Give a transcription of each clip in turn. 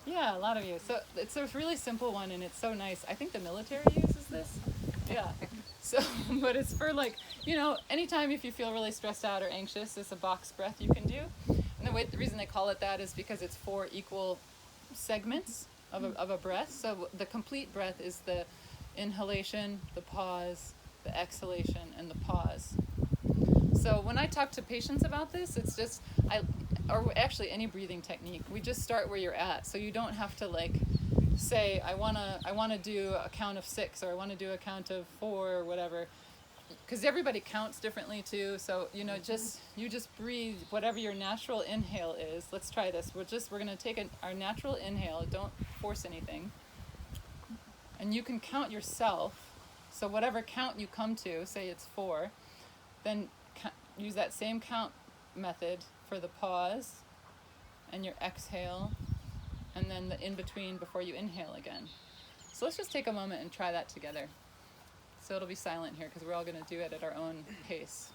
Yeah, a lot of you. So it's a really simple one, and it's so nice. I think the military uses this. Yeah. So, but it's for like, anytime if you feel really stressed out or anxious, it's a box breath you can do. And the reason they call it that is because it's 4 equal segments of a breath. So the complete breath is the inhalation, the pause, the exhalation, and the pause. So when I talk to patients about this, it's just, or actually any breathing technique, we just start where you're at. So you don't have to like say, I wanna do a count of 6, or I wanna do a count of 4, or whatever. Because everybody counts differently too. So, you just breathe whatever your natural inhale is. Let's try this. We're gonna take our natural inhale. Don't force anything. And you can count yourself. So whatever count you come to, say it's 4, then use that same count method for the pause and your exhale, and then the in-between before you inhale again. So let's just take a moment and try that together. So it'll be silent here because we're all going to do it at our own pace.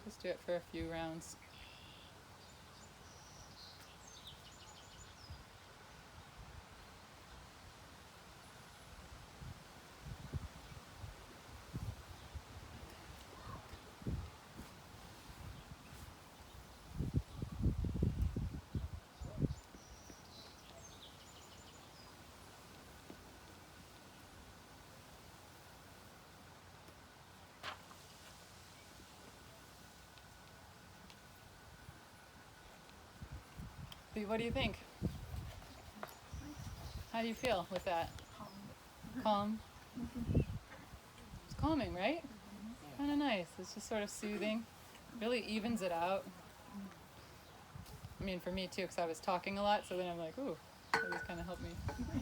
Just do it for a few rounds. What do you think? How do you feel with that? Calm? It's calming, right? Kind of nice. It's just sort of soothing. Really evens it out. I mean, for me too, because I was talking a lot, so then I'm like, ooh, that just kind of helped me.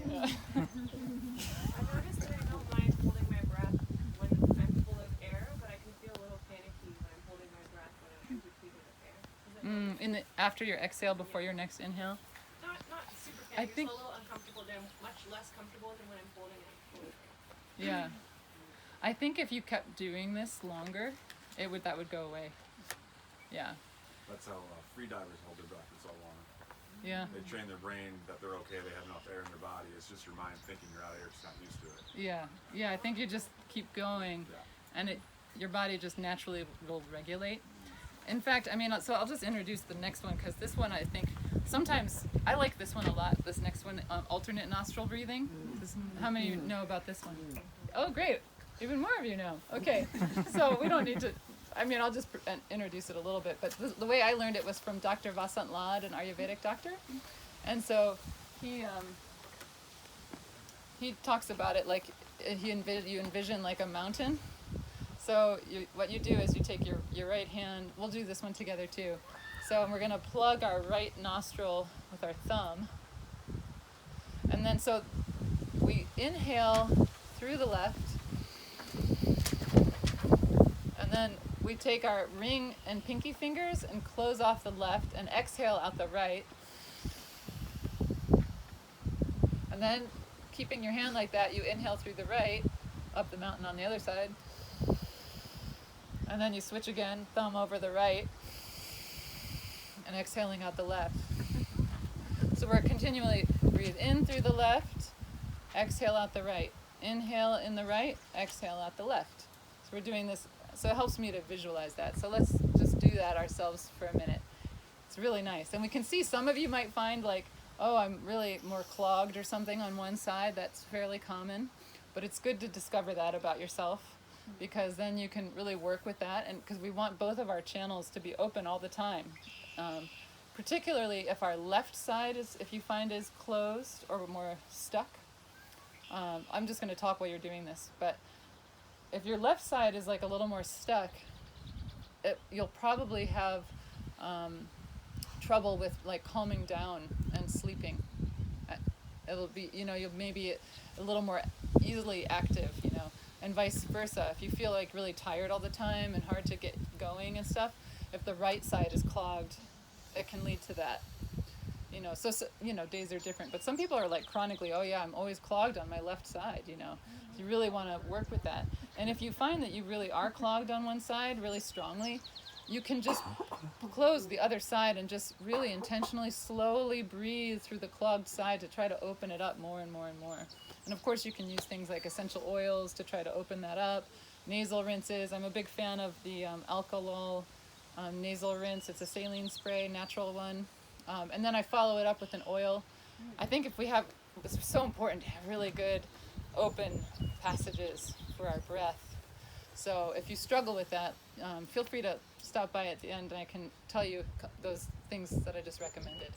Yeah. I've noticed that I don't mind holding my breath when I'm full of air, but I can feel a little panicky when I'm holding my breath when I'm in between of air. After your exhale, before your next inhale? Not super panicky, I think, just a little uncomfortable. Then much less comfortable than when I'm holding it. yeah. I think if you kept doing this longer, that would go away. Yeah. That's how free divers hold their breath for so long. Yeah. They train their brain that they're okay, they have enough air in their body. It's just your mind thinking you're out of air, just not used to it. Yeah. Yeah, I think you just keep going, and your body just naturally will regulate. In fact, I mean, so I'll just introduce the next one, because this one I think sometimes I like this one a lot. This next one, alternate nostril breathing. How many of you know about this one? Oh, great. Even more of you know. Okay. So we don't need to, I mean, I'll just introduce it a little bit. But the way I learned it was from Dr. Vasant Lad, an Ayurvedic doctor. And so he talks about it like you envision like a mountain. So what you do is you take your right hand, we'll do this one together too. So we're going to plug our right nostril with our thumb. And then so we inhale through the left. And then we take our ring and pinky fingers and close off the left and exhale out the right. And then keeping your hand like that, you inhale through the right, up the mountain on the other side. And then you switch again, thumb over the right, and exhaling out the left. So we're continually breathe in through the left, exhale out the right. Inhale in the right, exhale out the left. So we're doing this, so it helps me to visualize that. So let's just do that ourselves for a minute. It's really nice. And we can see some of you might find like, oh, I'm really more clogged or something on one side. That's fairly common. But it's good to discover that about yourself, because then you can really work with that, and because we want both of our channels to be open all the time, particularly if our left side if you find is closed or more stuck. I'm just going to talk while you're doing this, but if your left side is like a little more stuck, you'll probably have trouble with like calming down and sleeping it'll be, you know, you'll maybe a little more easily active, you know, and vice versa. If you feel like really tired all the time and hard to get going and stuff, if the right side is clogged, it can lead to that. You know, so you know, days are different, but some people are like chronically, oh yeah, I'm always clogged on my left side, you know. You really want to work with that. And if you find that you really are clogged on one side really strongly, you can just close the other side and just really intentionally slowly breathe through the clogged side to try to open it up more and more and more. And of course you can use things like essential oils to try to open that up, nasal rinses. I'm a big fan of the alcohol nasal rinse. It's a saline spray, natural one. And then I follow it up with an oil. I think if we have, it's so important to have really good open passages for our breath. So if you struggle with that, feel free to stop by at the end and I can tell you those things that I just recommended.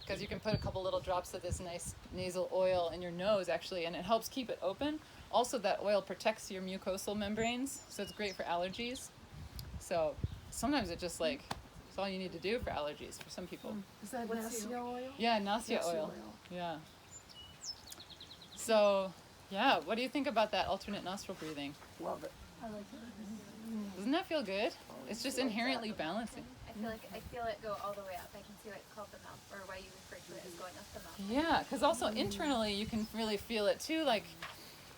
Because you can put a couple little drops of this nice nasal oil in your nose actually, and it helps keep it open. Also that oil protects your mucosal membranes, so it's great for allergies. So sometimes it just like, it's all you need to do for allergies for some people. Is that Nassia oil? Yeah, Nassia oil. Yeah. So, yeah, what do you think about that alternate nostril breathing? Love it. I like it. Doesn't that feel good? It's just inherently balancing. I feel it go all the way up. I can see why it's called the mouth, or why you refer to it as going up the mouth. Yeah, because also internally you can really feel it too. Like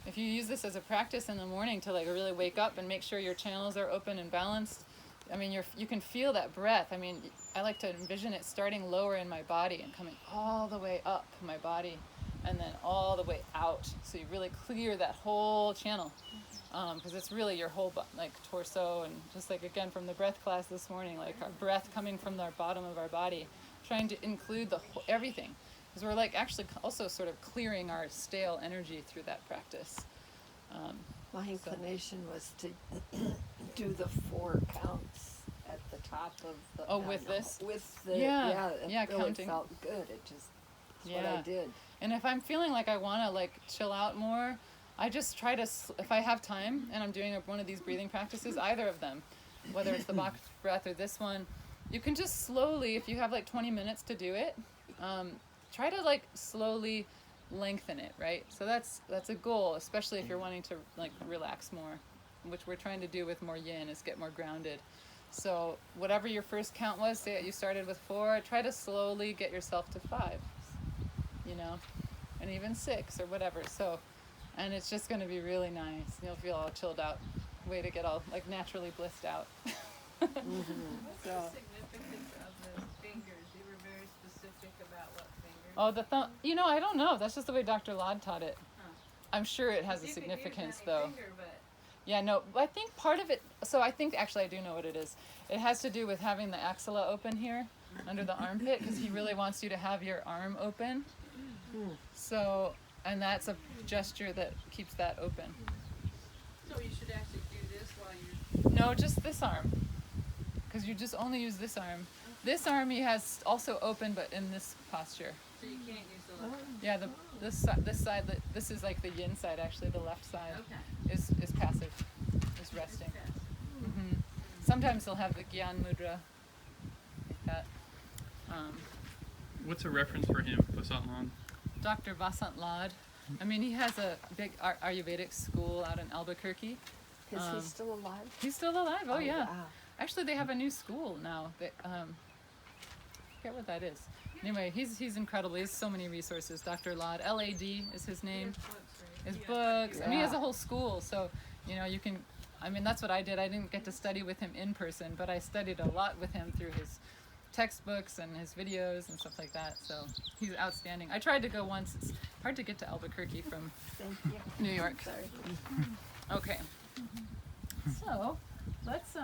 if you use this as a practice in the morning to like really wake up and make sure your channels are open and balanced. I mean, you can feel that breath. I mean, I like to envision it starting lower in my body and coming all the way up my body and then all the way out. So you really clear that whole channel. Because it's really your whole like torso, and just like again from the breath class this morning, like our breath coming from the bottom of our body, trying to include the whole, everything, because we're like actually also sort of clearing our stale energy through that practice. My inclination was to do the 4 counts at the top of the. Oh, with this? With the yeah, it really counting. felt good. It just what I did. And if I'm feeling like I want to like chill out more, I just try to, if I have time and I'm doing one of these breathing practices, either of them, whether it's the box breath or this one, you can just slowly, if you have like 20 minutes to do it, try to like slowly lengthen it, right? So that's a goal, especially if you're wanting to like relax more, which we're trying to do with more yin, is get more grounded. So whatever your first count was, say you started with 4, try to slowly get yourself to 5, you know, and even 6 or whatever. So. And it's just going to be really nice. You'll feel all chilled out. Way to get all like naturally blissed out. What's the significance of the fingers? You were very specific about what fingers. Oh, the thumb. You know, I don't know. That's just the way Dr. Lod taught it. Huh. I'm sure it has a You could use significance any though. finger, but Yeah, no, I think part of it, so I think actually I do know what it is. It has to do with having the axilla open here under the armpit, because he really wants you to have your arm open. So, and that's a gesture that keeps that open. so you should actually do this while you're. No, just this arm, because you just only use this arm. This arm he has also open, but in this posture. So you can't use the left. Yeah, this side, this is like the yin side actually. The left side Okay. is passive, is resting. Sometimes he'll have the Gyan Mudra, like that. What's a reference for him, Vasant Lad? Dr. Vasant Lad. I mean, he has a big Ayurvedic school out in Albuquerque. Is he still alive? He's still alive. Oh yeah. Wow. Actually, they have a new school now. That forget what that is. Anyway, he's incredible. He has so many resources. Dr. Lad, L.A.D. is his name. His books. I mean, he has a whole school. So you know, you can. I mean, that's what I did. I didn't get to study with him in person, but I studied a lot with him through his textbooks and his videos and stuff like that. So he's outstanding. I tried to go once. It's hard to get to Albuquerque from Thank you. New York. Sorry. Okay. So let's